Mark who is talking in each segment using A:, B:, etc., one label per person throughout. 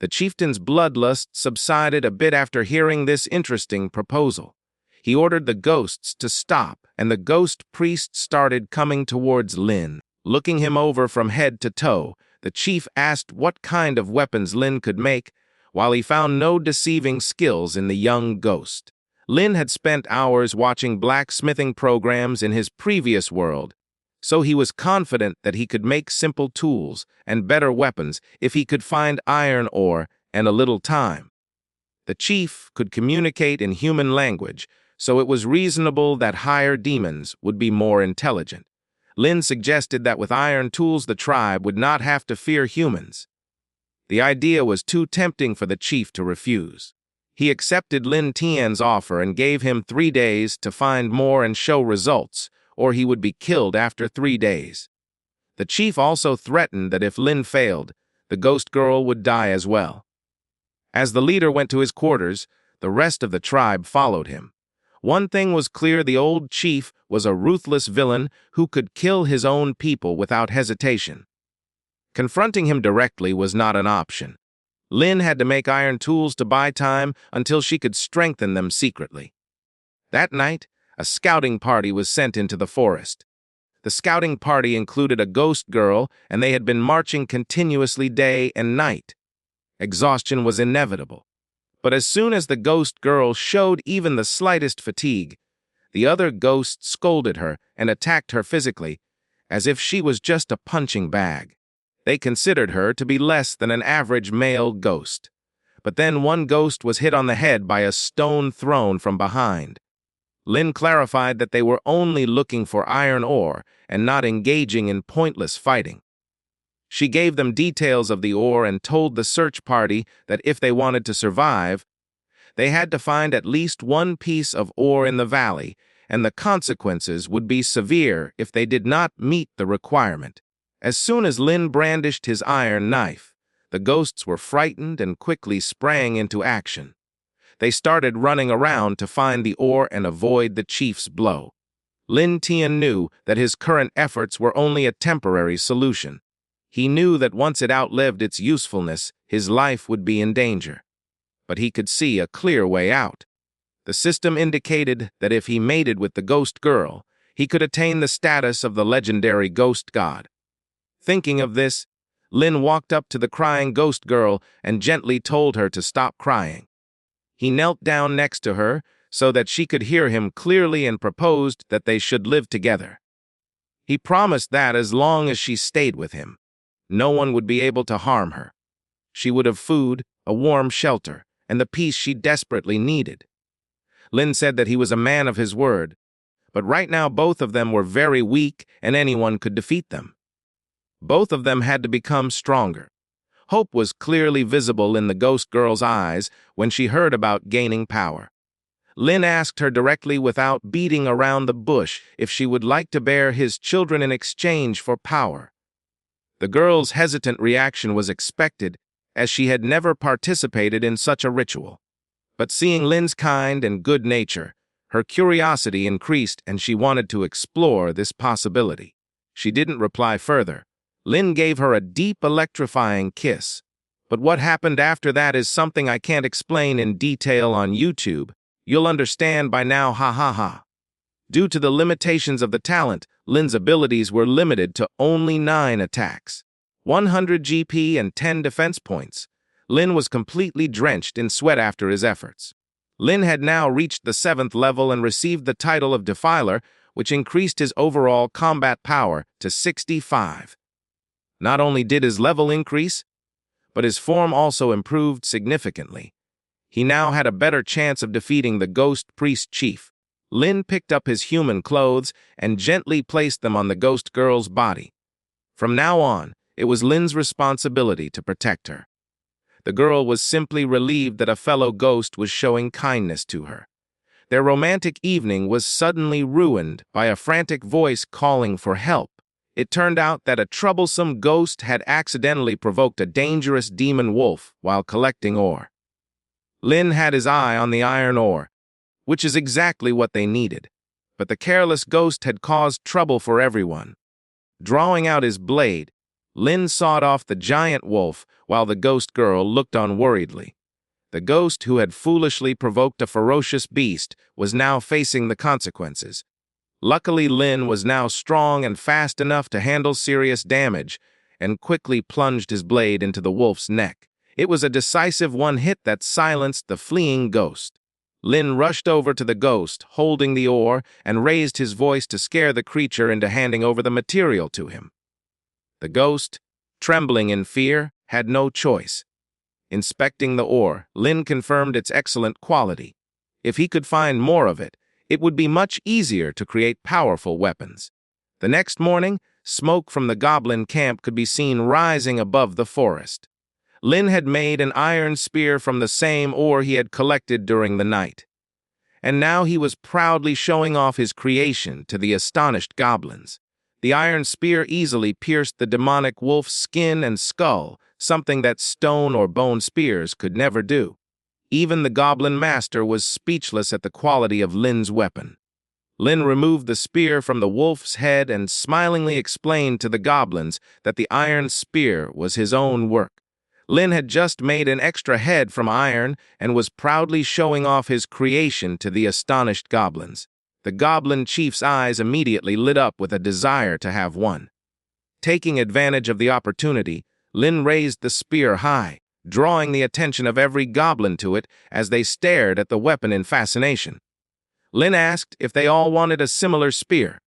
A: The chieftain's bloodlust subsided a bit after hearing this interesting proposal. He ordered the ghosts to stop, and the ghost priest started coming towards Lin. Looking him over from head to toe, the chief asked what kind of weapons Lin could make, while he found no deceiving skills in the young ghost. Lin had spent hours watching blacksmithing programs in his previous world, so he was confident that he could make simple tools and better weapons if he could find iron ore and a little time. The chief could communicate in human language, so it was reasonable that higher demons would be more intelligent. Lin suggested that with iron tools the tribe would not have to fear humans. The idea was too tempting for the chief to refuse. He accepted Lin Tian's offer and gave him 3 days to find more and show results, or he would be killed after 3 days. The chief also threatened that if Lin failed, the ghost girl would die as well. As the leader went to his quarters, the rest of the tribe followed him. One thing was clear: the old chief was a ruthless villain who could kill his own people without hesitation. Confronting him directly was not an option. Lin had to make iron tools to buy time until she could strengthen them secretly. That night, a scouting party was sent into the forest. The scouting party included a ghost girl, and they had been marching continuously day and night. Exhaustion was inevitable. But as soon as the ghost girl showed even the slightest fatigue, the other ghosts scolded her and attacked her physically, as if she was just a punching bag. They considered her to be less than an average male ghost. But then one ghost was hit on the head by a stone thrown from behind. Lin clarified that they were only looking for iron ore and not engaging in pointless fighting. She gave them details of the ore and told the search party that if they wanted to survive, they had to find at least one piece of ore in the valley, and the consequences would be severe if they did not meet the requirement. As soon as Lin brandished his iron knife, the ghosts were frightened and quickly sprang into action. They started running around to find the ore and avoid the chief's blow. Lin Tian knew that his current efforts were only a temporary solution. He knew that once it outlived its usefulness, his life would be in danger. But he could see a clear way out. The system indicated that if he mated with the ghost girl, he could attain the status of the legendary ghost god. Thinking of this, Lin walked up to the crying ghost girl and gently told her to stop crying. He knelt down next to her so that she could hear him clearly and proposed that they should live together. He promised that as long as she stayed with him, no one would be able to harm her. She would have food, a warm shelter, and the peace she desperately needed. Lin said that he was a man of his word, but right now both of them were very weak and anyone could defeat them. Both of them had to become stronger. Hope was clearly visible in the ghost girl's eyes when she heard about gaining power. Lin asked her directly without beating around the bush if she would like to bear his children in exchange for power. The girl's hesitant reaction was expected, as she had never participated in such a ritual. But seeing Lin's kind and good nature, her curiosity increased and she wanted to explore this possibility. She didn't reply further. Lin gave her a deep, electrifying kiss. But what happened after that is something I can't explain in detail on YouTube. You'll understand by now, ha ha ha. Due to the limitations of the talent, Lin's abilities were limited to only 9 attacks, 100 GP and 10 defense points. Lin was completely drenched in sweat after his efforts. Lin had now reached the 7th level and received the title of Defiler, which increased his overall combat power to 65. Not only did his level increase, but his form also improved significantly. He now had a better chance of defeating the ghost priest chief. Lin picked up his human clothes and gently placed them on the ghost girl's body. From now on, it was Lin's responsibility to protect her. The girl was simply relieved that a fellow ghost was showing kindness to her. Their romantic evening was suddenly ruined by a frantic voice calling for help. It turned out that a troublesome ghost had accidentally provoked a dangerous demon wolf while collecting ore. Lin had his eye on the iron ore, which is exactly what they needed. But the careless ghost had caused trouble for everyone. Drawing out his blade, Lin sawed off the giant wolf while the ghost girl looked on worriedly. The ghost who had foolishly provoked a ferocious beast was now facing the consequences. Luckily, Lin was now strong and fast enough to handle serious damage and quickly plunged his blade into the wolf's neck. It was a decisive one hit that silenced the fleeing ghost. Lin rushed over to the ghost, holding the oar, and raised his voice to scare the creature into handing over the material to him. The ghost, trembling in fear, had no choice. Inspecting the ore, Lin confirmed its excellent quality. If he could find more of it, it would be much easier to create powerful weapons. The next morning, smoke from the Goblin camp could be seen rising above the forest. Lin had made an iron spear from the same ore he had collected during the night. And now he was proudly showing off his creation to the astonished goblins. The iron spear easily pierced the demonic wolf's skin and skull, something that stone or bone spears could never do. Even the goblin master was speechless at the quality of Lin's weapon. Lin removed the spear from the wolf's head and smilingly explained to the goblins that the iron spear was his own work. Lin had just made an extra head from iron and was proudly showing off his creation to the astonished goblins. The goblin chief's eyes immediately lit up with a desire to have one. Taking advantage of the opportunity, Lin raised the spear high, drawing the attention of every goblin to it as they stared at the weapon in fascination. Lin asked if they all wanted a similar spear.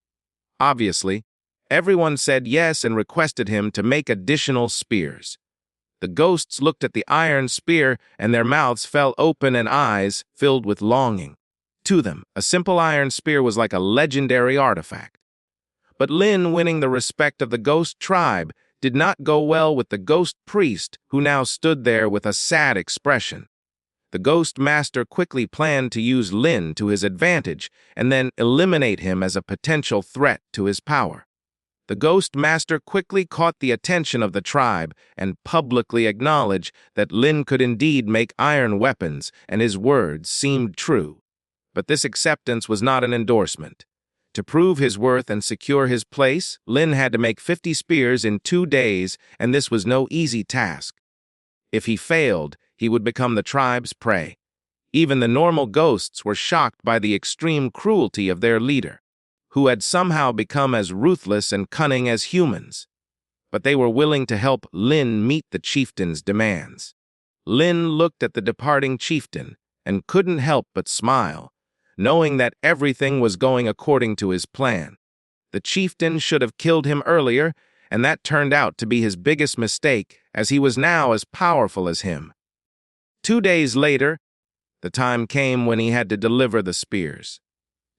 A: Obviously, everyone said yes and requested him to make additional spears. The ghosts looked at the iron spear and their mouths fell open and eyes filled with longing. To them, a simple iron spear was like a legendary artifact. But Lin winning the respect of the ghost tribe did not go well with the ghost priest, who now stood there with a sad expression. The ghost master quickly planned to use Lin to his advantage and then eliminate him as a potential threat to his power. The ghost master quickly caught the attention of the tribe and publicly acknowledged that Lin could indeed make iron weapons, and his words seemed true. But this acceptance was not an endorsement. To prove his worth and secure his place, Lin had to make 50 spears in 2 days, and this was no easy task. If he failed, he would become the tribe's prey. Even the normal ghosts were shocked by the extreme cruelty of their leader, who had somehow become as ruthless and cunning as humans. But they were willing to help Lin meet the chieftain's demands. Lin looked at the departing chieftain and couldn't help but smile, knowing that everything was going according to his plan. The chieftain should have killed him earlier, and that turned out to be his biggest mistake, as he was now as powerful as him. 2 days later, the time came when he had to deliver the spears.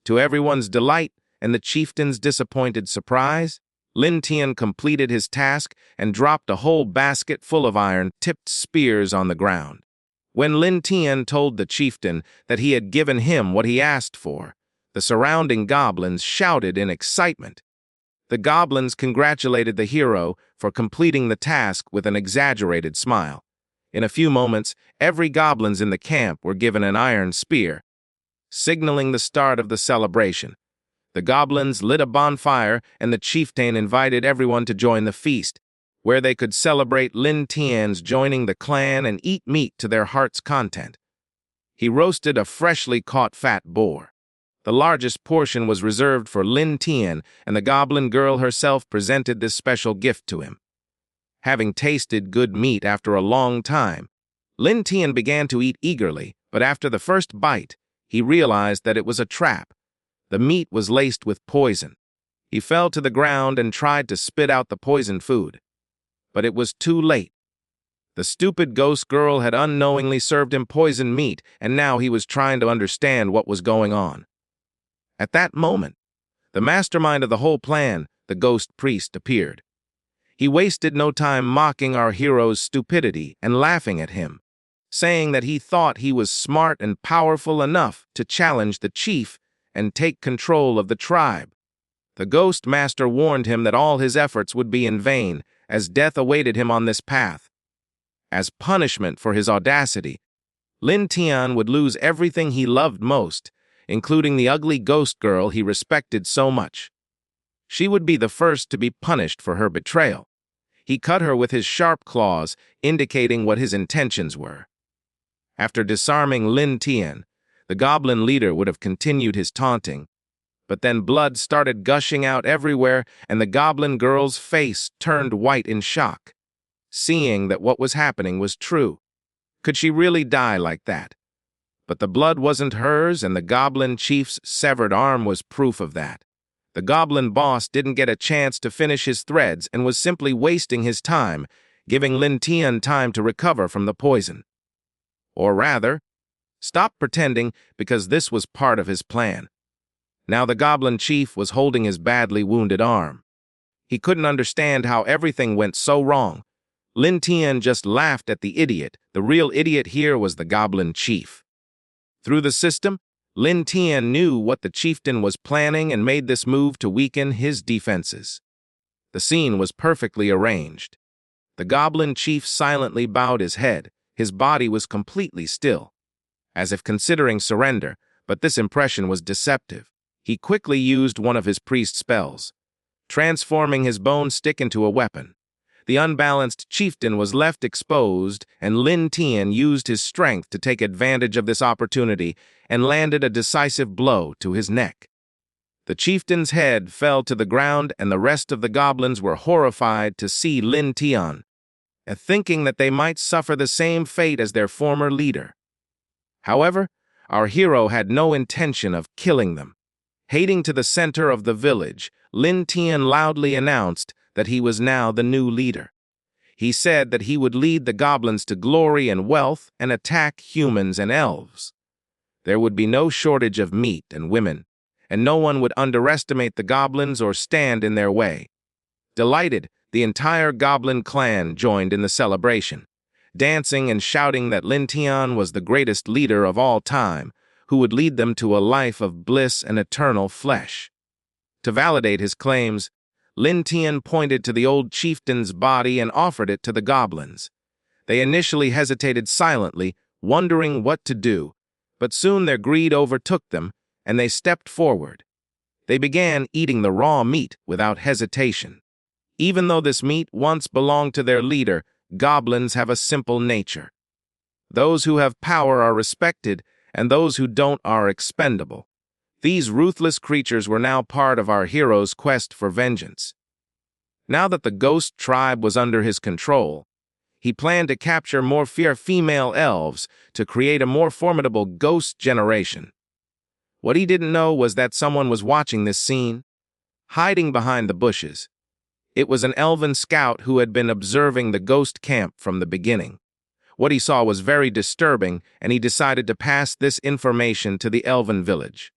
A: To everyone's delight and the chieftain's disappointed surprise, Lin Tian completed his task and dropped a whole basket full of iron-tipped spears on the ground. When Lin Tian told the chieftain that he had given him what he asked for, the surrounding goblins shouted in excitement. The goblins congratulated the hero for completing the task with an exaggerated smile. In a few moments, every goblin in the camp were given an iron spear, signaling the start of the celebration. The goblins lit a bonfire, and the chieftain invited everyone to join the feast, where they could celebrate Lin Tian's joining the clan and eat meat to their heart's content. He roasted a freshly caught fat boar. The largest portion was reserved for Lin Tian, and the goblin girl herself presented this special gift to him. Having tasted good meat after a long time, Lin Tian began to eat eagerly, but after the first bite, he realized that it was a trap. The meat was laced with poison. He fell to the ground and tried to spit out the poisoned food. But it was too late. The stupid ghost girl had unknowingly served him poisoned meat, and now he was trying to understand what was going on. At that moment, the mastermind of the whole plan, the ghost priest, appeared. He wasted no time mocking our hero's stupidity and laughing at him, saying that he thought he was smart and powerful enough to challenge the chief and take control of the tribe. The ghost master warned him that all his efforts would be in vain, as death awaited him on this path. As punishment for his audacity, Lin Tian would lose everything he loved most, including the ugly ghost girl he respected so much. She would be the first to be punished for her betrayal. He cut her with his sharp claws, indicating what his intentions were. After disarming Lin Tian, the goblin leader would have continued his taunting, but then blood started gushing out everywhere and the goblin girl's face turned white in shock, seeing that what was happening was true. Could she really die like that? But the blood wasn't hers, and the goblin chief's severed arm was proof of that. The goblin boss didn't get a chance to finish his threads and was simply wasting his time, giving Lin Tian time to recover from the poison. Or rather, stop pretending, because this was part of his plan. Now the goblin chief was holding his badly wounded arm. He couldn't understand how everything went so wrong. Lin Tian just laughed at the idiot. The real idiot here was the goblin chief. Through the system, Lin Tian knew what the chieftain was planning and made this move to weaken his defenses. The scene was perfectly arranged. The goblin chief silently bowed his head. His body was completely still, as if considering surrender, but this impression was deceptive. He quickly used one of his priest spells, transforming his bone stick into a weapon. The unbalanced chieftain was left exposed, and Lin Tian used his strength to take advantage of this opportunity and landed a decisive blow to his neck. The chieftain's head fell to the ground, and the rest of the goblins were horrified to see Lin Tian, thinking that they might suffer the same fate as their former leader. However, our hero had no intention of killing them. Hating to the center of the village, Lin Tian loudly announced that he was now the new leader. He said that he would lead the goblins to glory and wealth and attack humans and elves. There would be no shortage of meat and women, and no one would underestimate the goblins or stand in their way. Delighted, the entire goblin clan joined in the celebration, dancing and shouting that Lin Tian was the greatest leader of all time, who would lead them to a life of bliss and eternal flesh. To validate his claims, Lin Tian pointed to the old chieftain's body and offered it to the goblins. They initially hesitated silently, wondering what to do, but soon their greed overtook them, and they stepped forward. They began eating the raw meat without hesitation. Even though this meat once belonged to their leader, goblins have a simple nature. Those who have power are respected, and those who don't are expendable. These ruthless creatures were now part of our hero's quest for vengeance. Now that the ghost tribe was under his control, he planned to capture more female elves to create a more formidable ghost generation. What he didn't know was that someone was watching this scene, hiding behind the bushes. It was an elven scout who had been observing the ghost camp from the beginning. What he saw was very disturbing, and he decided to pass this information to the elven village.